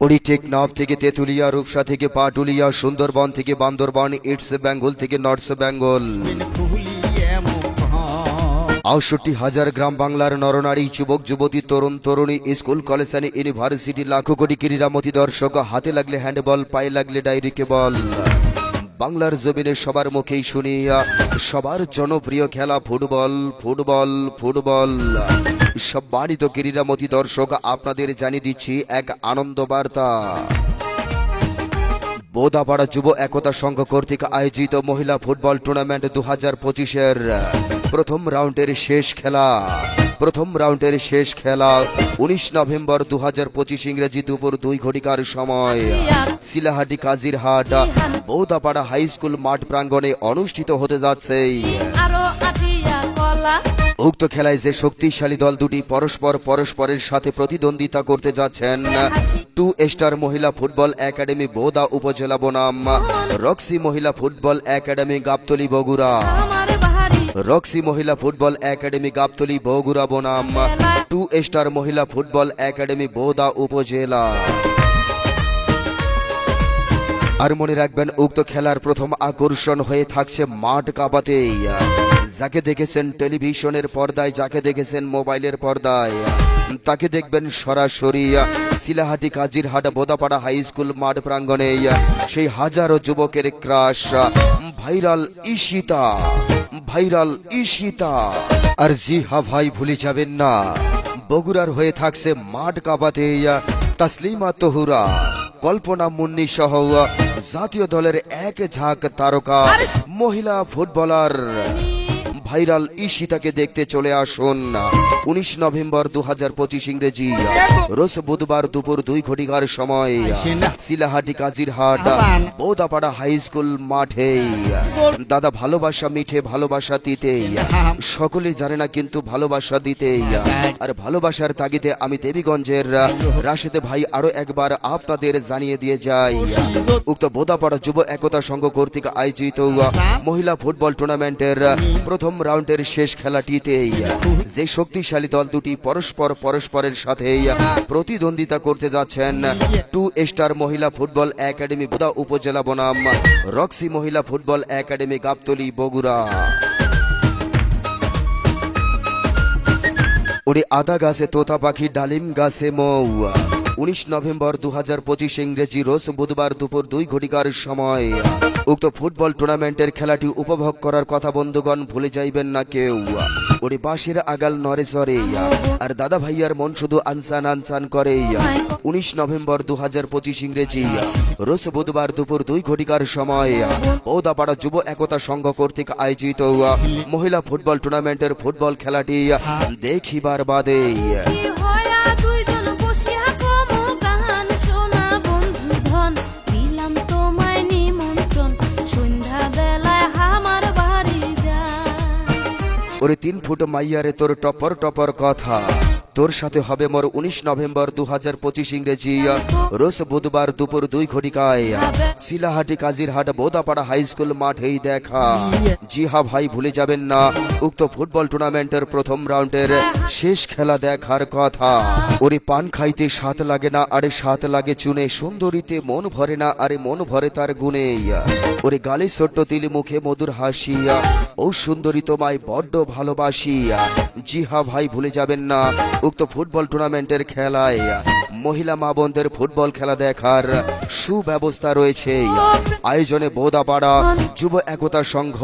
ওড়ি টেকনাফ থেকে তেতুলিয়া, রূপসা থেকে পাটুলিয়া, সুন্দরবন থেকে বান্দরবান, ইটস বেঙ্গল থেকে নর্থ বেঙ্গল, ৬৮,০০০ গ্রাম বাংলার নরনারী, যুবক যুবতী, তরুণ তরুণী, স্কুল কলেজ এন্ড ইউনিভার্সিটি, লাখো কোটি ক্রীড়ামতী দর্শক, হাতে লাগলে হ্যান্ডবল, পায়ে লাগলে ডাইরেক্ট বল। বাংলার জমিনে সবার মুখেই শুনি সবার জনপ্রিয় খেলা ফুটবল, ফুটবল, ফুটবল। সম্মানিত ক্রীড়ামতী দর্শক, আপনাদের জানিয়ে দিচ্ছি এক আনন্দ বার্তা। বোদাপাড়া যুব একতা সংঘ কর্তৃক আয়োজিত মহিলা ফুটবল টুর্নামেন্ট ২০২৫-এর প্রথম রাউন্ডের শেষ খেলা ১৯ নভেম্বর ২০২৫ ইংরেজি দুপুর ২ ঘটিকার সময় শিলাহাটি কাজিরহাট বোদাপাড়া হাই স্কুল মাঠ প্রাঙ্গণে অনুষ্ঠিত হতে যাচ্ছে। উক্ত খেলায় যে শক্তিশালী দল দুটি পরস্পরের সাথে প্রতিদ্বন্দ্বিতা করতে যাচ্ছেন, 2 স্টার মহিলা ফুটবল একাডেমি বোদা উপজেলা বনাম রক্সি মহিলা football academy Gabtali Bogura. Roxy মহিলা ফুটবল একাডেমি গাবতলী বগুড়া বনাম 2 স্টার মহিলা ফুটবল একাডেমি বোদা উপজেলা। আর মনে রাখবেন, উক্ত খেলার প্রথম আকর্ষণ হয়ে থাকছে মাঠ কাঁপাতেই। যাকে দেখেছেন টেলিভিশনের পর্দায়, যাকে দেখেছেন মোবাইলের পর্দায়, তাকে দেখবেন সরাসরি শিলাহাটি কাজিরহাট বোদাপাড়া হাই স্কুল মাঠ প্রাঙ্গণে। সেই হাজারো যুবকের ক্রাশ ভাইরাল ঈশিতা। আর জি হা ভাই, ভুলে যাবেন না, বগুড়ার হয়ে থাকছে মাঠ কাঁপাতে তাসলিমা তহুরা, কল্পনা মুন্নি সহ জাতীয় দলের এক ঝাঁক তারকা মহিলা ফুটবলার। ভাইরাল ঈশিতাকে দেখতে চলে আসুন ১৯ নভেম্বর ২০২৫ ইংরেজি রোজ বুধবার দুপুর ২ ঘটিকার সময় শিলাহাটি কাজিরহাট বোদাপাড়া হাই স্কুল মাঠে। দাদা, ভালোবাসা মিঠে, ভালোবাসা দিতে সকলে জানে না, কিন্তু ভালোবাসা দিতে আর ভালোবাসার তাগিদে আমি দেবীগঞ্জের রাশেদ ভাই আরো একবার আপনাদের জানিয়ে দিয়ে যাই, উক্ত বোদাপাড়া যুব একতা সংঘ কর্তৃক আয়োজিত মহিলা ফুটবল টুর্নামেন্টের প্রথম রাউন্ডের শেষ খেলাটিতে যে শক্তিশালী দল দুটি পরস্পরের সাথে প্রতিদ্বন্দ্বিতা করতে যাচ্ছেন, 2 স্টার মহিলা ফুটবল একাডেমি বোদা উপজেলা বনাম রক্সি মহিলা ফুটবল একাডেমি গাবতলী বগুড়া। ওরে আদা গাছে তোতা পাখি, ডালিম গাছে মৌ। ১৯ নভেম্বর ২০২৫ ইংরেজি রোজ বুধবার দুপুর ২ ঘটিকার সময় উক্ত ফুটবল টুর্নামেন্টের খেলাটি উপভোগ করার কথা বন্ধুগণ ভুলে যাইবেন না কেউ। ওরে বাঁশের আগাল নরে চরে, আর দাদা ভাইয়ার মন শুধু আনসান করে। ১৯ নভেম্বর ২০২৫ ইংরেজি রোজ বুধবার দুপুর ২ ঘটিকার সময় বোদাপাড়া যুব একতা সংঘ কর্তৃক আয়োজিত মহিলা ফুটবল টুর্নামেন্টের ফুটবল খেলাটি দেখিবার বাদে ওরে ৩ ফুট মাইয়ারে তোর টপর কথা, তোর সাথে হবে মোর ১৯ নভেম্বর ২০২৫ ইংরেজি রোজ বুধবার দুপুর ২ ঘটিকায় শিলাহাটি কাজিরহাট বোদাপাড়া হাই স্কুল মাঠেই দেখা। জি হা ভাই, ভুলে যাবেন না, উক্ত ফুটবল টুর্নামেন্টের প্রথম রাউন্ডের শেষ খেলা দেখার কথা। ওরে পান খাইতে স্বাদ লাগে না, আরে স্বাদ লাগে চুনে, সুন্দরীতে মন ভরে না, আরে মন ভরে তার গুণে। ওরে গালে ছোট্ট তিল, মুখে মধুর হাসিয়া, ও সুন্দরী তোমায় বড্ড ভালোবাসিয়া। জি হা ভাই, ভুলে যাবেন না, উক্ত ফুটবল টুর্নামেন্টের খেলায় মহিলা মা বোনদের ফুটবল খেলা দেখার সুব্যবস্থা রয়েছে। আয়োজনে বোদাপাড়া যুব একতা সংঘ।